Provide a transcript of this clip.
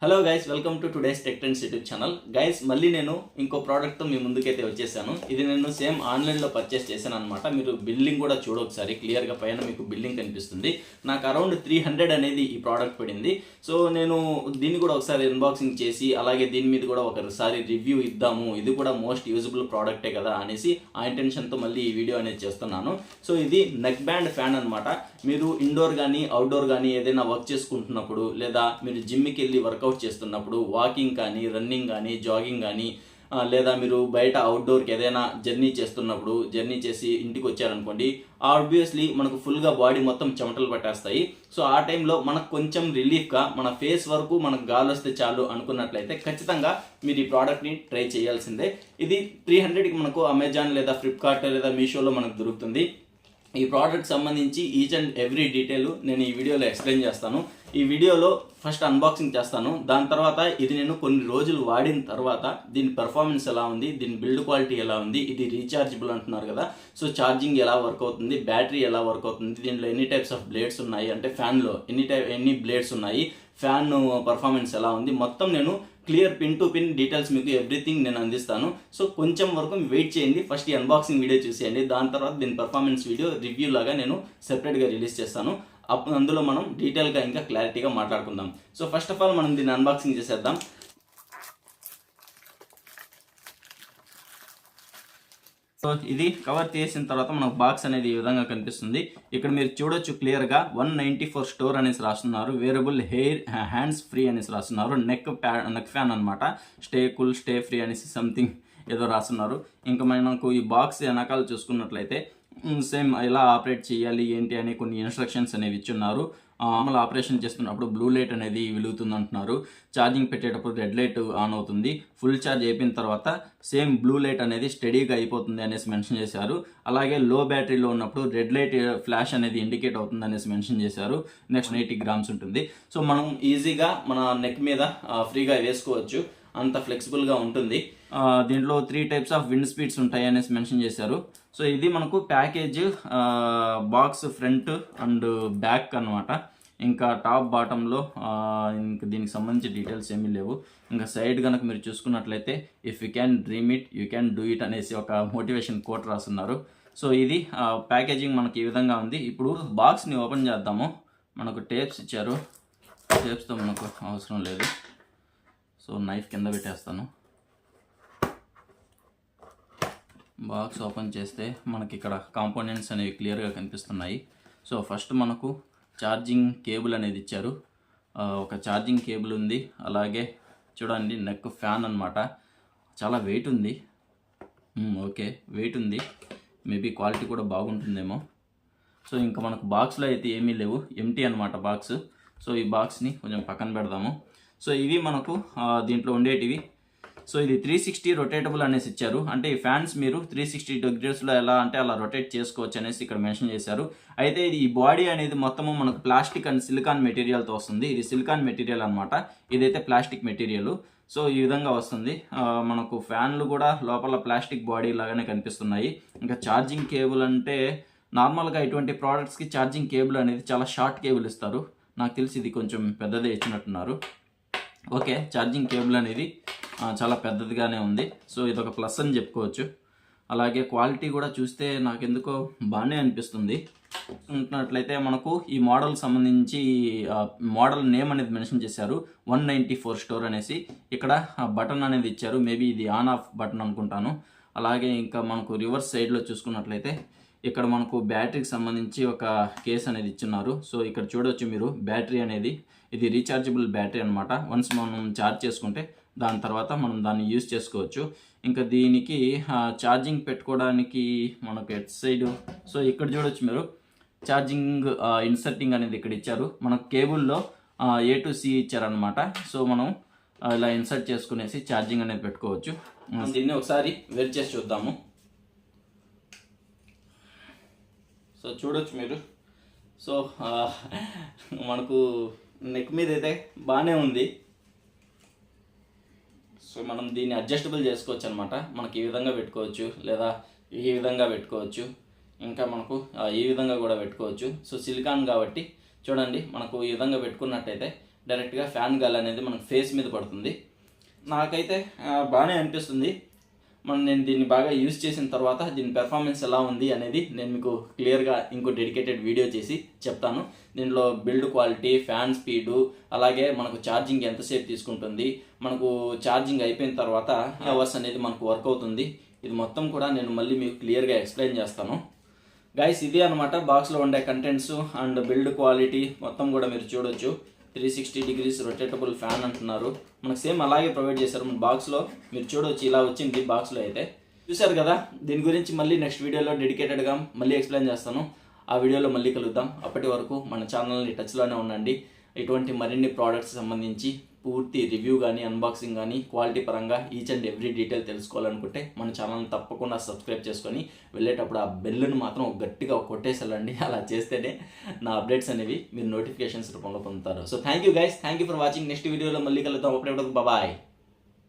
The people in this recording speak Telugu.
Hello guys, welcome to today's tech trends YouTube channel. Guys, మళ్ళీ నేను ఇంకో ప్రోడక్ట్తో మీ ముందుకైతే వచ్చేసాను. ఇది నేను సేమ్ ఆన్లైన్లో పర్చేస్ చేశాను అనమాట. మీరు బిల్లింగ్ కూడా చూడొకసారి, క్లియర్గా పైన మీకు బిల్లింగ్ కనిపిస్తుంది. నాకు అరౌండ్ 300 అనేది ఈ ప్రోడక్ట్ పడింది. సో నేను దీన్ని కూడా ఒకసారి అన్బాక్సింగ్ చేసి, అలాగే దీని మీద కూడా ఒకసారి రివ్యూ ఇద్దాము, ఇది కూడా మోస్ట్ యూజబుల్ ప్రోడక్టే కదా అనేసి ఆ ఇంటెన్షన్తో మళ్ళీ ఈ వీడియో అనేది చేస్తున్నాను. సో ఇది నెక్ బ్యాండ్ ఫ్యాన్ అనమాట. మీరు ఇండోర్ కానీ అవుట్డోర్ కానీ ఏదైనా వర్క్ చేసుకుంటున్నప్పుడు, లేదా మీరు జిమ్కి వెళ్ళి వర్కౌట్ చేస్తున్నప్పుడు, వాకింగ్ కానీ, రన్నింగ్ కానీ, జాగింగ్ కానీ, లేదా మీరు బయట అవుట్డోర్కి ఏదైనా జర్నీ చేస్తున్నప్పుడు, జర్నీ చేసి ఇంటికి వచ్చారనుకోండి, ఆబ్వియస్లీ మనకు ఫుల్గా బాడీ మొత్తం చెమటలు పట్టేస్తాయి. సో ఆ టైంలో మనకు కొంచెం రిలీఫ్గా మన ఫేస్ వరకు మనకు గాలి వస్తే చాలు అనుకున్నట్లయితే ఖచ్చితంగా మీరు ఈ ప్రోడక్ట్ని ట్రై చేయాల్సిందే. ఇది 300కి మనకు అమెజాన్ లేదా ఫ్లిప్కార్ట్ లేదా మీషోలో మనకు దొరుకుతుంది. ఈ ప్రోడక్ట్ సంబంధించి ఈచ్ అండ్ ఎవ్రీ డీటెయిల్ నేను ఈ వీడియోలో ఎక్స్ప్లెయిన్ చేస్తాను. ఈ వీడియోలో ఫస్ట్ అన్బాక్సింగ్ చేస్తాను. దాని తర్వాత ఇది నేను కొన్ని రోజులు వాడిన తర్వాత దీని పెర్ఫార్మెన్స్ ఎలా ఉంది, దీని బిల్డ్ క్వాలిటీ ఎలా ఉంది, ఇది రీఛార్జబుల్ అంటున్నారు కదా, సో ఛార్జింగ్ ఎలా వర్క్ అవుతుంది, బ్యాటరీ ఎలా వర్క్ అవుతుంది, దీంట్లో ఎన్ని టైప్స్ ఆఫ్ బ్లేడ్స్ ఉన్నాయి, అంటే ఫ్యాన్లో ఎన్ని బ్లేడ్స్ ఉన్నాయి, ఫ్యాన్ పర్ఫార్మెన్స్ ఎలా ఉంది, మొత్తం నేను clear pin to pin details మీకు ఎవ్రీథింగ్ నేను అందిస్తాను. సో కొంచెం వరకు వెయిట్ చేయండి, ఫస్ట్ ఈ అన్బాక్సింగ్ వీడియో చూసేయండి. దాని తర్వాత దీని పర్ఫార్మెన్స్ వీడియో రివ్యూ లాగా నేను సెపరేట్గా రిలీజ్ చేస్తాను. అందులో మనం డీటెయిల్గా ఇంకా క్లారిటీగా మాట్లాడుకుందాం. సో ఫస్ట్ ఆఫ్ ఆల్ మనం దీన్ని అన్బాక్సింగ్ చేసేద్దాం. సో ఇది కవర్ చేసిన తర్వాత మనకు బాక్స్ అనేది ఈ విధంగా కనిపిస్తుంది. ఇక్కడ మీరు చూడొచ్చు క్లియర్గా 194 స్టోర్ అనేసి రాస్తున్నారు. వేరబుల్ హెయిర్ హ్యాండ్స్ ఫ్రీ అనేసి రాస్తున్నారు. నెక్ ఫ్యాన్ అనమాట. స్టే కూల్ స్టే ఫ్రీ అనేసి సంథింగ్ ఏదో రాస్తున్నారు. ఇంకా మనకు ఈ బాక్స్ వెనకాల చూసుకున్నట్లయితే సేమ్ ఎలా ఆపరేట్ చేయాలి ఏంటి అని కొన్ని ఇన్స్ట్రక్షన్స్ అనేవి ఇచ్చున్నారు. మామూలు ఆపరేషన్ చేస్తున్నప్పుడు బ్లూ లైట్ అనేది వెలుగుతుంది అంటున్నారు. ఛార్జింగ్ పెట్టేటప్పుడు రెడ్ లైట్ ఆన్ అవుతుంది. ఫుల్ ఛార్జ్ అయిపోయిన తర్వాత సేమ్ బ్లూ లైట్ అనేది స్టడీగా అయిపోతుంది అనేసి మెన్షన్ చేశారు. అలాగే లో బ్యాటరీలో ఉన్నప్పుడు రెడ్ లైట్ ఫ్లాష్ అనేది ఇండికేట్ అవుతుంది అనేసి మెన్షన్ చేశారు. నెక్స్ట్ 80 గ్రామ్స్ ఉంటుంది. సో మనం ఈజీగా మన నెక్ మీద ఫ్రీగా వేసుకోవచ్చు, అంత ఫ్లెక్సిబుల్గా ఉంటుంది. దీంట్లో 3 టైప్స్ ఆఫ్ విండ్ స్పీడ్స్ ఉంటాయి అనేసి మెన్షన్ చేశారు. సో ఇది మనకు package box front and back అనమాట. ఇంకా టాప్ బాటంలో ఇంకా దీనికి సంబంధించి డీటెయిల్స్ ఏమీ లేవు. ఇంకా సైడ్ కనుక మీరు చూసుకున్నట్లయితే if you can dream it you can do it అనేసి ఒక మోటివేషన్ కోట్ రాస్తున్నారు. సో ఇది ప్యాకేజింగ్ మనకి ఈ విధంగా ఉంది. ఇప్పుడు బాక్స్ని ఓపెన్ చేద్దాము. మనకు టేప్స్ ఇచ్చారు, టేప్స్తో మనకు అవసరం లేదు. సో నైఫ్ కింద పెట్టేస్తాను. బాక్స్ ఓపెన్ చేస్తే మనకి ఇక్కడ కాంపోనెంట్స్ అనేవి క్లియర్గా కనిపిస్తున్నాయి. సో ఫస్ట్ మనకు ఛార్జింగ్ కేబుల్ అనేది ఇచ్చారు. ఒక ఛార్జింగ్ కేబుల్ ఉంది. అలాగే చూడండి నెక్ ఫ్యాన్ అనమాట. చాలా వెయిట్ ఉంది. ఓకే, వెయిట్ ఉంది. మేబీ క్వాలిటీ కూడా బాగుంటుందేమో. సో ఇంకా మనకు బాక్స్లో అయితే ఏమీ లేవు, ఎంటీ అనమాట బాక్స్. సో ఈ బాక్స్ని కొంచెం పక్కన పెడదాము. సో ఇవి మనకు దీంట్లో ఉండేటివి. సో ఇది 360 రొటేటబుల్ అనేసి ఇచ్చారు. అంటే ఈ ఫ్యాన్స్ మీరు 360 డిగ్రీస్లో ఎలా అంటే అలా రొటేట్ చేసుకోవచ్చు అనేసి ఇక్కడ మెన్షన్ చేశారు. అయితే ఇది ఈ బాడీ అనేది మొత్తము మనకు ప్లాస్టిక్ అండ్ సిలికాన్ మెటీరియల్తో వస్తుంది. ఇది సిలికాన్ మెటీరియల్ అనమాట, ఇదైతే ప్లాస్టిక్ మెటీరియల్. సో ఈ విధంగా వస్తుంది. మనకు ఫ్యాన్లు కూడా లోపల ప్లాస్టిక్ బాడీ లాగానే కనిపిస్తున్నాయి. ఇంకా ఛార్జింగ్ కేబుల్ అంటే నార్మల్గా ఇటువంటి ప్రోడక్ట్స్కి ఛార్జింగ్ కేబుల్ అనేది చాలా షార్ట్ కేబుల్ ఇస్తారు. నాకు తెలిసి ఇది కొంచెం పెద్దదే ఇచ్చినట్టున్నారు. ఓకే, ఛార్జింగ్ కేబుల్ అనేది చాలా పెద్దదిగానే ఉంది. సో ఇది ఒక ప్లస్ అని చెప్పుకోవచ్చు. అలాగే క్వాలిటీ కూడా చూస్తే నాకు ఎందుకో బాగానే అనిపిస్తుంది. ఉంటున్నట్లయితే మనకు ఈ మోడల్ సంబంధించి మోడల్ నేమ్ అనేది మెన్షన్ చేశారు, 194 స్టోర్ అనేసి. ఇక్కడ బటన్ అనేది ఇచ్చారు, మేబీ ఇది ఆన్ ఆఫ్ బటన్ అనుకుంటాను. అలాగే ఇంకా మనకు రివర్స్ సైడ్లో చూసుకున్నట్లయితే ఇక్కడ మనకు బ్యాటరీకి సంబంధించి ఒక కేస్ అనేది ఇచ్చున్నారు. సో ఇక్కడ చూడవచ్చు మీరు బ్యాటరీ అనేది, ఇది రీఛార్జబుల్ బ్యాటరీ అనమాట. వన్స్ మనం ఛార్జ్ చేసుకుంటే దాని తర్వాత మనం దాన్ని యూజ్ చేసుకోవచ్చు. ఇంకా దీనికి ఛార్జింగ్ పెట్టుకోవడానికి మనకు ఎట్ సైడ్, సో ఇక్కడ చూడవచ్చు మీరు ఛార్జింగ్ ఇన్సర్టింగ్ అనేది ఇక్కడ ఇచ్చారు. మనకు కేబుల్లో A to C ఇచ్చారనమాట. సో మనం ఇలా ఇన్సర్ట్ చేసుకునేసి ఛార్జింగ్ అనేది పెట్టుకోవచ్చు. దీన్ని ఒకసారి వెయిట్ చేసి చూద్దాము. సో చూడొచ్చు మీరు. సో మనకు నెక్ మీద అయితే బాగానే ఉంది. సో మనం దీన్ని అడ్జస్టబుల్ చేసుకోవచ్చు అనమాట. మనకి ఈ విధంగా పెట్టుకోవచ్చు, లేదా ఈ విధంగా పెట్టుకోవచ్చు, ఇంకా మనకు ఈ విధంగా కూడా పెట్టుకోవచ్చు. సో సిలికాన్ కాబట్టి చూడండి మనకు ఈ విధంగా పెట్టుకున్నట్టయితే డైరెక్ట్గా ఫ్యాన్ గాలి అనేది మనకు ఫేస్ మీద పడుతుంది. నాకైతే బాగానే అనిపిస్తుంది. నేను దీన్ని బాగా యూజ్ చేసిన తర్వాత దీని పెర్ఫార్మెన్స్ ఎలా ఉంది అనేది నేను మీకు క్లియర్గా ఇంకో డెడికేటెడ్ వీడియో చేసి చెప్తాను. దీంట్లో బిల్డ్ క్వాలిటీ, ఫ్యాన్ స్పీడు, అలాగే మనకు ఛార్జింగ్ ఎంతసేపు తీసుకుంటుంది, మనకు ఛార్జింగ్ అయిపోయిన తర్వాత అవర్స్ అనేది మనకు వర్క్ అవుతుంది, ఇది మొత్తం కూడా నేను మళ్ళీ మీకు క్లియర్గా ఎక్స్ప్లెయిన్ చేస్తాను. గైస్ ఇది అనమాట బాక్స్లో ఉండే కంటెంట్స్ అండ్ బిల్డ్ క్వాలిటీ మొత్తం కూడా మీరు చూడొచ్చు. 360 degrees రొటేటబుల్ ఫ్యాన్ అంటున్నారు, మనకు సేమ్ అలాగే ప్రొవైడ్ చేశారు మన బాక్స్లో. మీరు చూడవచ్చు, ఇలా వచ్చింది బాక్స్లో అయితే. చూశారు కదా, దీని గురించి మళ్ళీ నెక్స్ట్ వీడియోలో డెడికేటెడ్గా మళ్ళీ ఎక్స్ప్లెయిన్ చేస్తాను. ఆ వీడియోలో మళ్ళీ కలుద్దాం. అప్పటి వరకు మన ఛానల్ని టచ్లోనే ఉండండి. ఇటువంటి మరిన్ని ప్రోడక్ట్స్ సంబంధించి పూర్తి రివ్యూ కానీ, అన్బాక్సింగ్ కానీ, క్వాలిటీ పరంగా ఈచ్ అండ్ ఎవ్రీ డీటెయిల్ తెలుసుకోవాలనుకుంటే మన ఛానల్ని తప్పకుండా సబ్స్క్రైబ్ చేసుకొని వెళ్ళేటప్పుడు ఆ బెల్లును మాత్రం గట్టిగా కొట్టేసి వెళ్ళండి. అలా చేస్తేనే నా అప్డేట్స్ అనేవి మీరు నోటిఫికేషన్స్ రూపంలో పొందుతారు. So thank you guys, thank you for watching. Next వీడియోలో మళ్ళీ కలుద్దాం. అప్పటి వరకు బాయ్.